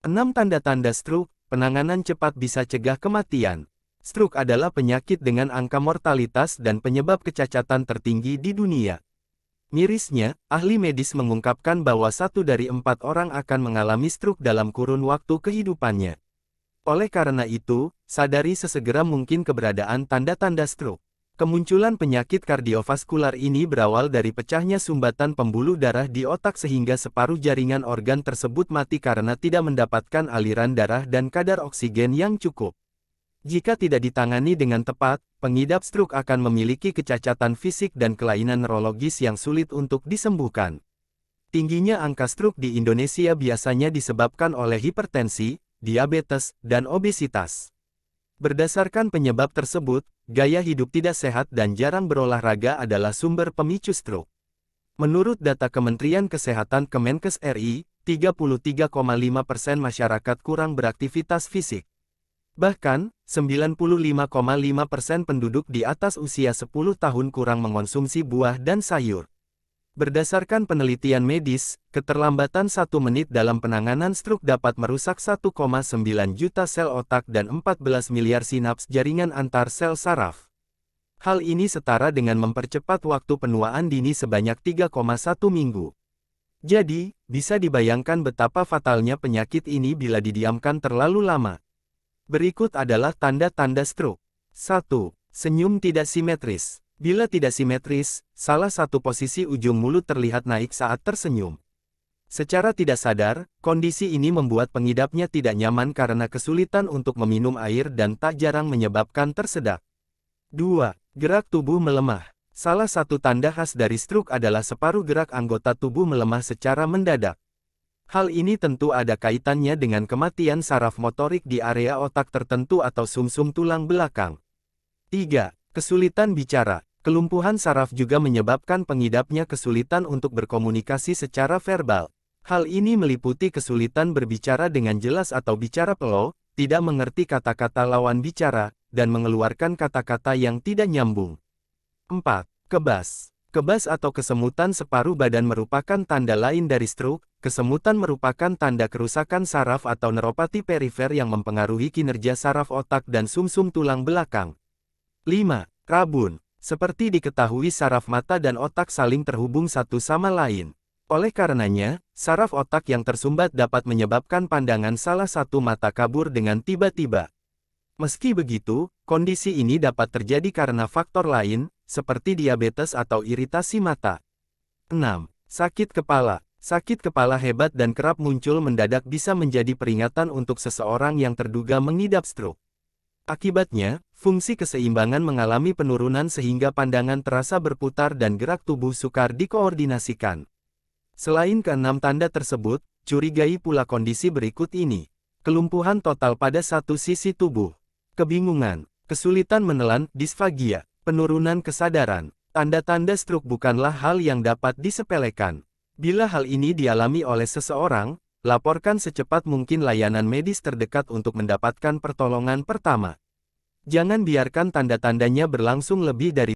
6 tanda-tanda stroke, penanganan cepat bisa cegah kematian. Stroke adalah penyakit dengan angka mortalitas dan penyebab kecacatan tertinggi di dunia. Mirisnya, ahli medis mengungkapkan bahwa 1 dari 4 orang akan mengalami stroke dalam kurun waktu kehidupannya. Oleh karena itu, sadari sesegera mungkin keberadaan tanda-tanda stroke. Kemunculan penyakit kardiovaskular ini berawal dari pecahnya sumbatan pembuluh darah di otak sehingga separuh jaringan organ tersebut mati karena tidak mendapatkan aliran darah dan kadar oksigen yang cukup. Jika tidak ditangani dengan tepat, pengidap stroke akan memiliki kecacatan fisik dan kelainan neurologis yang sulit untuk disembuhkan. Tingginya angka stroke di Indonesia biasanya disebabkan oleh hipertensi, diabetes, dan obesitas. Berdasarkan penyebab tersebut, gaya hidup tidak sehat dan jarang berolahraga adalah sumber pemicu stroke. Menurut data Kementerian Kesehatan Kemenkes RI, 33,5% masyarakat kurang beraktivitas fisik. Bahkan, 95,5% penduduk di atas usia 10 tahun kurang mengonsumsi buah dan sayur. Berdasarkan penelitian medis, keterlambatan 1 menit dalam penanganan stroke dapat merusak 1,9 juta sel otak dan 14 miliar sinaps jaringan antar sel saraf. Hal ini setara dengan mempercepat waktu penuaan dini sebanyak 3,1 minggu. Jadi, bisa dibayangkan betapa fatalnya penyakit ini bila didiamkan terlalu lama. Berikut adalah tanda-tanda stroke. 1. Senyum tidak simetris. Bila tidak simetris, salah satu posisi ujung mulut terlihat naik saat tersenyum. Secara tidak sadar, kondisi ini membuat pengidapnya tidak nyaman karena kesulitan untuk meminum air dan tak jarang menyebabkan tersedak. 2. Gerak tubuh melemah. Salah satu tanda khas dari stroke adalah separuh gerak anggota tubuh melemah secara mendadak. Hal ini tentu ada kaitannya dengan kematian saraf motorik di area otak tertentu atau sumsum tulang belakang. 3. Kesulitan bicara. Kelumpuhan saraf juga menyebabkan pengidapnya kesulitan untuk berkomunikasi secara verbal. Hal ini meliputi kesulitan berbicara dengan jelas atau bicara pelan, tidak mengerti kata-kata lawan bicara, dan mengeluarkan kata-kata yang tidak nyambung. 4. Kebas. Kebas atau kesemutan separuh badan merupakan tanda lain dari stroke. Kesemutan merupakan tanda kerusakan saraf atau neuropati perifer yang mempengaruhi kinerja saraf otak dan sumsum tulang belakang. 5. Rabun. Seperti diketahui saraf mata dan otak saling terhubung satu sama lain. Oleh karenanya, saraf otak yang tersumbat dapat menyebabkan pandangan salah satu mata kabur dengan tiba-tiba. Meski begitu, kondisi ini dapat terjadi karena faktor lain, seperti diabetes atau iritasi mata. 6. Sakit kepala. Sakit kepala hebat dan kerap muncul mendadak bisa menjadi peringatan untuk seseorang yang terduga mengidap stroke. Akibatnya, fungsi keseimbangan mengalami penurunan sehingga pandangan terasa berputar dan gerak tubuh sukar dikoordinasikan. Selain ke-6 tanda tersebut, curigai pula kondisi berikut ini. Kelumpuhan total pada satu sisi tubuh. Kebingungan, kesulitan menelan, disfagia, penurunan kesadaran. Tanda-tanda stroke bukanlah hal yang dapat disepelekan. Bila hal ini dialami oleh seseorang, laporkan secepat mungkin layanan medis terdekat untuk mendapatkan pertolongan pertama. Jangan biarkan tanda-tandanya berlangsung lebih dari